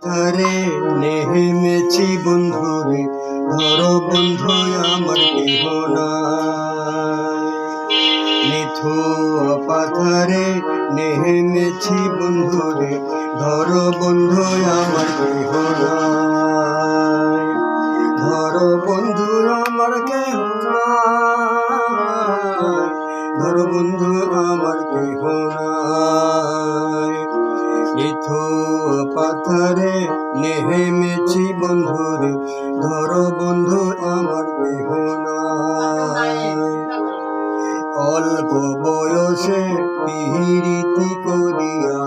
পাথারে নেমেছি বন্ধুরে, ধরো বন্ধু আমার কেহ নাই। নিথুয়া পাথারে নেমেছি বন্ধুরে, ধরো বন্ধু আমার কেহ নাই। ধরো বন্ধু আমার কেহ নাই, ধরো বন্ধু আমার কেহ নাই। নিথুয়া পাথারে নেমেছি বন্ধুরে, ধরো বন্ধু আমার কেহ নাই। অল্প বয়সে পিরিতি করিয়া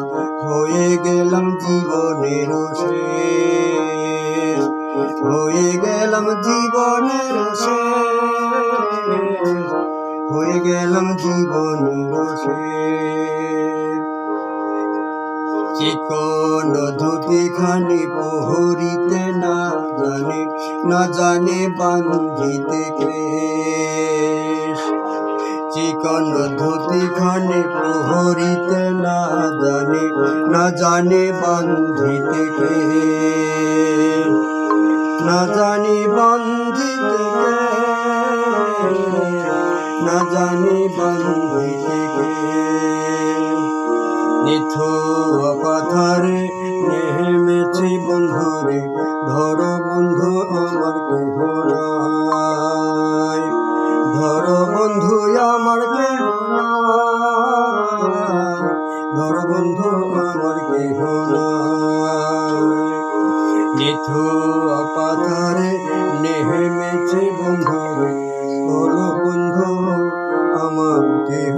হয়ে গেলাম জীবনের শেষ, হয়ে গেলাম জীবনের শেষ, হয়ে গেলাম জীবনের শেষ। চিকন ধুতি খানি পহরিতে না জানে বান্ধিতে কেশ। চিকন ধুতি খানি পহরিতে না জানে বান্ধিতে কেশ, না জানি বান্ধিতে কেশ, না জানি বান্ধিতে কেশ। নিথুয়া পাথারে নেমেছি বন্ধুরে, ধরো বন্ধু আমার কেহ নাই। ধরো বন্ধু আমার কেহ নাই, ধরো বন্ধু আমার কেহ নাই। নিথুয়া পাথারে নেমেছি বন্ধুরে, ধরো বন্ধু আমার কেহ